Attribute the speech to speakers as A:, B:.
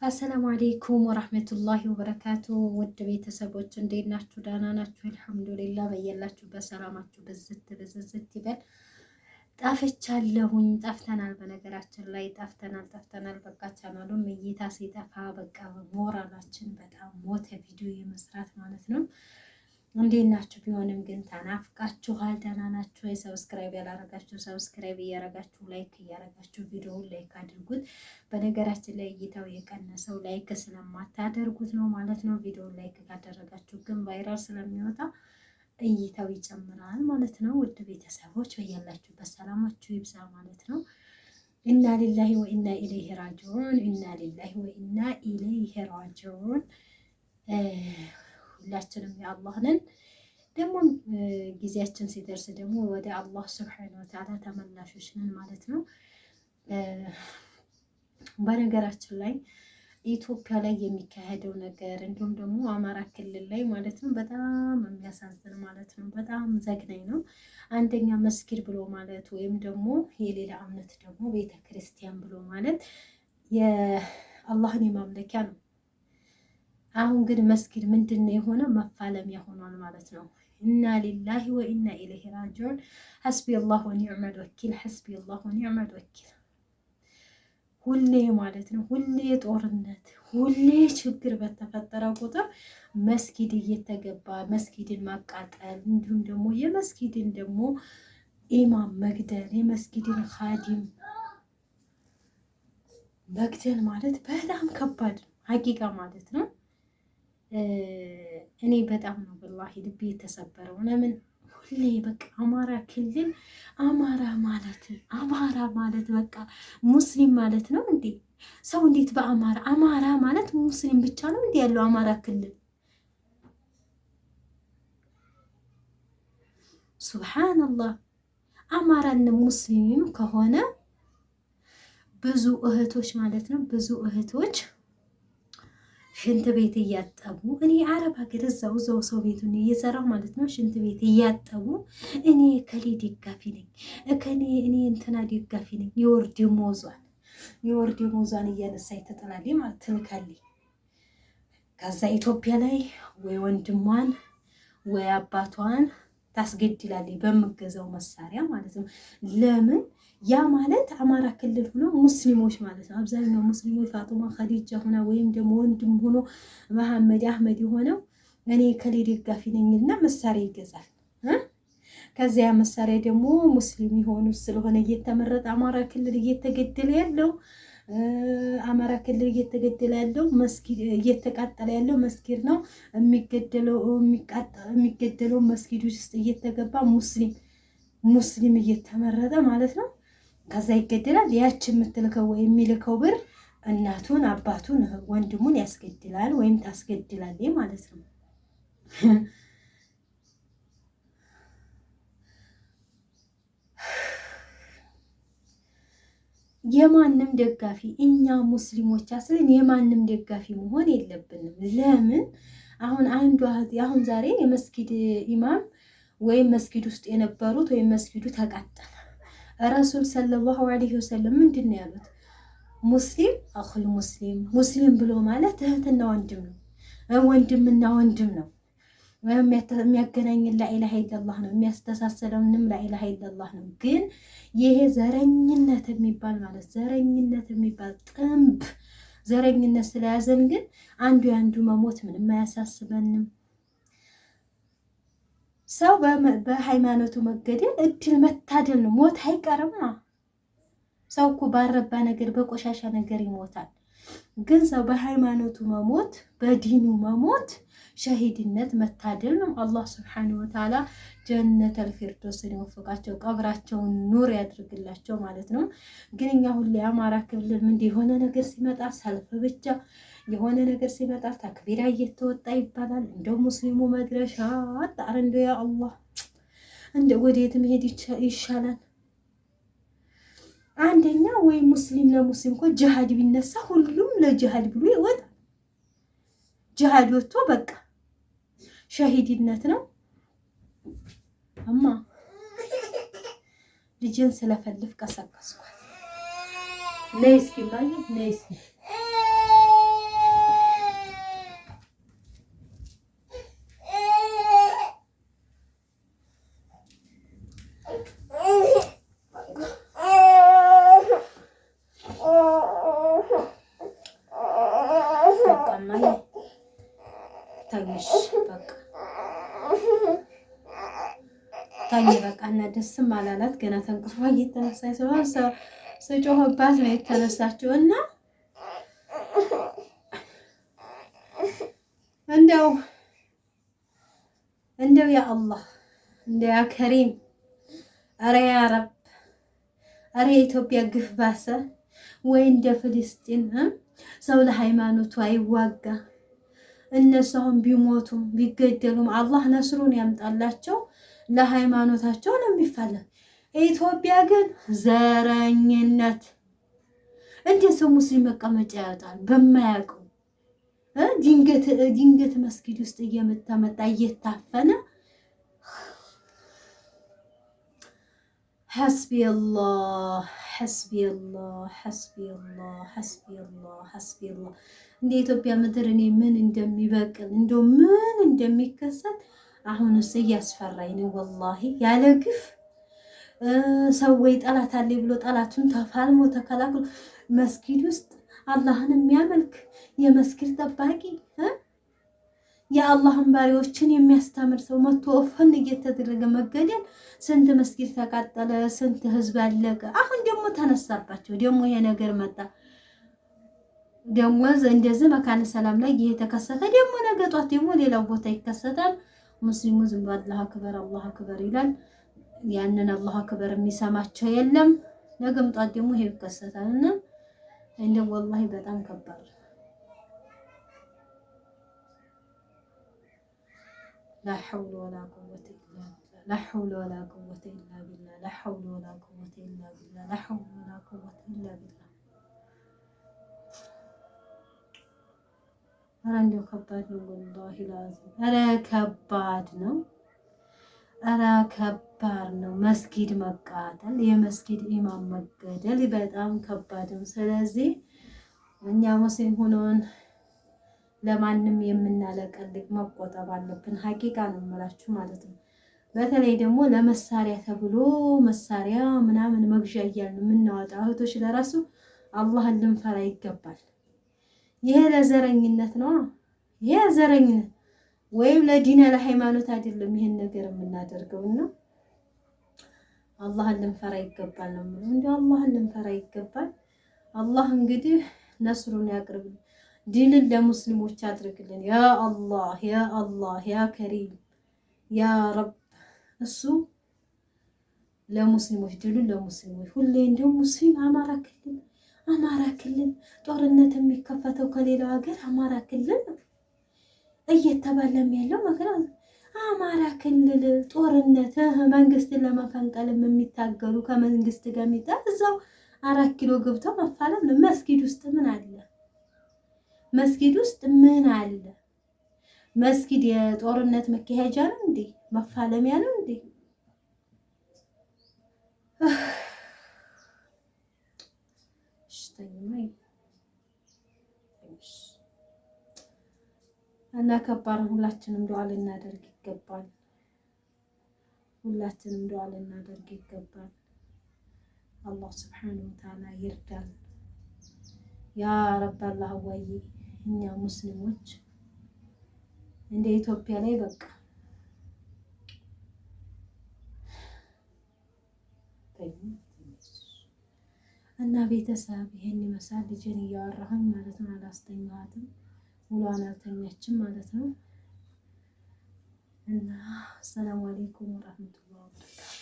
A: አሰላሙ አሌይኩም ወራህመቱላሂ ወበረካቱ። ውድ ቤተሰቦች እንዴት ናችሁ? ደህና ናችሁ? አልሐምዱሊላህ። በያላችሁበት ሰላማችሁ ብዝት ይበል። ጠፍቻለሁኝ፣ ጠፍተናል። በነገራችን ላይ ጠፍተናል። በቃ ቻናሉም እይታ ሲጠፋ በቃ ሞራላችን በጣም ሞተ፣ ቪዲዮ የመስራት ማለት ነው። እንዴት ናችሁ? ቢሆንም ግን ተናፍቃችኋል። ደህና ናችሁ? ሰብስክራይብ ያላረጋችሁ ሰብስክራይብ እያረጋችሁ፣ ላይክ እያረጋችሁ ቪዲዮውን ላይክ አድርጉት። በነገራችን ላይ እይታው የቀነሰው ላይክ ስለማታደርጉት ነው ማለት ነው። ቪዲዮውን ላይክ ካደረጋችሁ ግን ቫይራል ስለሚወጣ እይታው ይጨምራል ማለት ነው። ውድ ቤተሰቦች በያላችሁበት ሰላማችሁ ይብዛ ማለት ነው። ኢና ሊላሂ ወኢና ኢለይሂ ራጂዑን። ኢና ሊላሂ ወኢና ኢለይሂ ራጂዑን። ሁላችንም የአላህ ነን። ደግሞ ጊዜያችን ሲደርስ ደግሞ ወደ አላህ ሱብሓነሁ ወተዓላ ተመላሾች ነን ማለት ነው። በነገራችን ላይ ኢትዮጵያ ላይ የሚካሄደው ነገር እንዲሁም ደግሞ አማራ ክልል ላይ ማለት ነው በጣም የሚያሳዝን ማለት ነው። በጣም ዘግናኝ ነው። አንደኛ መስጊድ ብሎ ማለት ወይም ደግሞ የሌላ እምነት ደግሞ ቤተ ክርስቲያን ብሎ ማለት የአላህን የማምለኪያ ነው። አሁን ግን መስጊድ ምንድን ነው የሆነው? መፋለሚያ ሆኗል ማለት ነው። ኢና ሊላሂ ወኢና ኢለይሂ ራጂዑን። ሐስቢ አላህ ወኒዕመል ወኪል፣ ሐስቢ አላህ ወኒዕመል ወኪል። ሁሌ ማለት ነው ሁሌ ጦርነት፣ ሁሌ ችግር በተፈጠረ ቁጥር መስጊድ እየተገባ መስጊድን ማቃጠል እንዲሁም ደግሞ የመስጊድን ደግሞ ኢማም መግደል፣ የመስጊድን ኻዲም መግደል ማለት በጣም ከባድ ሀቂቃ ማለት ነው። እኔ በጣም ነው ወላሂ ልቤ የተሰበረው። ለምን ሁሌ በቃ አማራ ክልል አማራ ማለት በቃ ሙስሊም ማለት ነው እንዴ? ሰው እንዴት አማራ ማለት ሙስሊም ብቻ ነው እንዴ ያለው አማራ ክልል? ሱብሃንአላህ። አማራን ሙስሊም ከሆነ ብዙ እህቶች ማለት ነው ብዙ እህቶች ሽንት ቤት እያጠቡ፣ እኔ አረብ ሀገር እዛው ሰው ቤቱን እየሰራሁ ማለት ነው። ሽንት ቤት እያጠቡ እኔ ከሌ ደጋፊ ነኝ እኔ እንትና ደጋፊ ነኝ። የወር ደሞዟን እያነሳች ትጥላለች ማለት ትልካለች። ከዛ ኢትዮጵያ ላይ ወይ ወንድሟን ወይ አባቷን ታስገድላለች በምገዛው መሳሪያ ማለት ነው። ለምን? ያ ማለት አማራ ክልል ሆኖ ሙስሊሞች ማለት ነው። አብዛኛው ሙስሊሞች ፋጡማ ኸዲጃ ሆና ወይም ደግሞ ወንድም ሆኖ መሐመድ አህመድ የሆነው እኔ ከሌ ደጋፊ ነኝና መሳሪያ ይገዛል። ከዚያ መሳሪያ ደግሞ ሙስሊም የሆኑ ስለሆነ እየተመረጠ አማራ ክልል እየተገደለ ያለው መስጊድ እየተቃጠለ ያለው መስጊድ ነው። የሚገደለው መስጊድ ውስጥ እየተገባ ሙስሊም እየተመረጠ ማለት ነው። ከዛ ይገደላል። ያች የምትልከው ወይም የሚልከው ብር እናቱን፣ አባቱን፣ ወንድሙን ያስገድላል ወይም ታስገድላለች ማለት ነው። የማንም ደጋፊ እኛ ሙስሊሞች አስለን የማንም ደጋፊ መሆን የለብንም። ለምን? አሁን ዛሬ የመስጊድ ኢማም ወይም መስጊድ ውስጥ የነበሩት ወይም መስጊዱ ተቃጠለ። ረሱል ሰለላሁ ዐለይሂ ወሰለም ምንድን ነው ያሉት? ሙስሊም አኹል ሙስሊም ብሎ ማለት እህትና ወንድም ነው፣ ወንድምና ወንድም ነው። የሚያገናኝን ላኢላሀ ኢለላህ ነው፣ የሚያስተሳሰረንም ላኢላሀ ኢለላህ ነው። ግን ይሄ ዘረኝነት የሚባል ጥንብ ዘረኝነት ስለያዘን ግን አንዱ የአንዱ መሞት ምንም አያሳስበንም። ሰው በሃይማኖቱ መገደል እድል መታደል ነው። ሞት አይቀርማ። ሰው እኮ ባረባ ነገር በቆሻሻ ነገር ይሞታል። ግን ሰው በሃይማኖቱ መሞት በዲኑ መሞት ሸሂድነት መታደል ነው። አላህ ሱብሓነሁ ወተዓላ ጀነተል ፊርዶስን ይወፍቃቸው፣ ቀብራቸውን ኑር ያድርግላቸው ማለት ነው። ግን እኛ ሁሌ አማራ ክልል ምንድን የሆነ ነገር ሲመጣ ሰልፍ ብቻ የሆነ ነገር ሲመጣ ተክቢራ እየተወጣ ይባላል። እንደው ሙስሊሙ መድረሻ አጣር እንደ ያ አላህ እንደ ወዴት መሄድ ይሻላል? አንደኛ ወይ ሙስሊም ለሙስሊም እኮ ጅሃድ ቢነሳ ሁሉም ለጅሃድ ብሎ ይወጣል። ጅሃድ ወጥቶ በቃ ሸሂድነት ነው። እማ ልጅን ስለፈልፍ ቀሰቀስኳት። ነይ እስኪ ባይ ነይ እስኪ ተኝሽ በቃ ታኝ በቃ እና ደስም አላላት ገና ተንቅልፏ እየተነሳች ስለሆነ ስጮህባት ነው የተነሳችው እና እንደው ያ አላህ እንደው ያ ከሪም ኧረ ያ ረብ ኧረ የኢትዮጵያ ግፍ ባሰ ወይ እንደ ፍልስጤን ሰው ለሃይማኖቱ አይዋጋ። እነሱ አሁን ቢሞቱም ቢገደሉም አላህ ነስሩን ያምጣላቸው። ለሃይማኖታቸው ነው የሚፋለም። ኢትዮጵያ ግን ዘረኝነት እንዴት ሰው ሙስሊም መቀመጫ ያወጣል በማያውቀው ድንገት መስጊድ ውስጥ እየመጣ እየታፈነ حسبي الله حسبي الله حسبي الله حسبي الله حسبي الله እንደ ኢትዮጵያ ምድር እኔ ምን እንደሚበቅል እንደው ምን እንደሚከሰት አሁንስ እያስፈራኝ ነው ወላሂ። ያለ ግፍ ሰው ወይ ጠላት አለ ብሎ ጠላቱን ተፋልሞ ተከላክሎ መስጊድ ውስጥ አላህን የሚያመልክ የመስጊድ ጠባቂ የአላህን ባሪዎችን የሚያስተምር ሰው መጥቶ ወፈን እየተደረገ መገደል። ስንት መስጊድ ተቃጠለ፣ ስንት ህዝብ አለቀ። አሁን ደግሞ ተነሳባቸው። ደግሞ ይሄ ነገር መጣ። ደግሞ እንደዚህ መካነ ሰላም ላይ ይሄ ተከሰተ። ደግሞ ነገ ጧት ደግሞ ሌላው ቦታ ይከሰታል። ሙስሊሙ ዝም ብሎ አላህ አክበር ይላል። ያንን አላህ አክበር የሚሰማቸው የለም። ነገም ጧት ደግሞ ይሄ ይከሰታልና እንደው ወላሂ በጣም ከባድ لا حول ولا قوة إلا بالله لا حول ولا قوة إلا بالله لا حول ولا قوة إلا بالله لا حول ولا قوة إلا بالله أنا عندي كباد والله لازم أنا كباد ነው أنا ከባድ ነው። መስጊድ መቃጠል የመስጊድ ኢማም መገደል በጣም ከባድ ነው። ስለዚህ እኛ ሙስሊም ሆነን ለማንም የምናለቀልቅ መቆጠብ አለብን። ሀቂቃ ነው የምላችሁ ማለት ነው። በተለይ ደግሞ ለመሳሪያ ተብሎ መሳሪያ ምናምን መግዣ እያልን የምናወጣ እህቶች ለራሱ አላህን ልንፈራ ይገባል። ይሄ ለዘረኝነት ነው። ይሄ ዘረኝነት ወይም ለዲነ ለሃይማኖት አይደለም ይሄን ነገር የምናደርገውና አላህን ልንፈራ ይገባል ነው የምለው። እንዴ አላህን ልንፈራ ይገባል። አላህ እንግዲህ ነስሩን ያቅርብልን። ዲንን ለሙስሊሞች አድርግልን ያ አላህ ያ አላህ ያ ከሪም ያ ረብ። እሱ ለሙስሊሞች ዲኑን ለሙስሊሞች ሁሌ እንደው ሙስሊም አማራ ክልል ጦርነት የሚከፈተው ከሌላው ሀገር አማራ ክልል እየተባለም ያለው ምክንያት አማራ ክልል ጦርነት መንግስትን ለመፈንቀልም የሚታገሉ ከመንግስት ጋር እዛው 4 ኪሎ ገብተው መፋለም። መስጊድ ውስጥ ምን አለ? መስጊድ ውስጥ ምን አለ? መስጊድ የጦርነት መካሄጃ ነው እንዴ? መፋለሚያ ነው እንዴ? እና ከባድ ሁላችንም ዱዓ ልናደርግ ይገባል። ሁላችንም ዱዓ ልናደርግ ይገባል። አላህ ሱብሓነሁ ወተዓላ ይርዳል። ያ ረብ አላህ ወይ እኛ ሙስሊሞች እንደ ኢትዮጵያ ላይ በቃ እና ቤተሰብ ይሄን ይመስላል። ልጄን እያወራሁኝ ማለት ነው። አላስተኛኋትም፣ ውሏን አልተኛችም ማለት ነው። እና አሰላሙ አለይኩም ወራህመቱላሂ ወበረካቱ።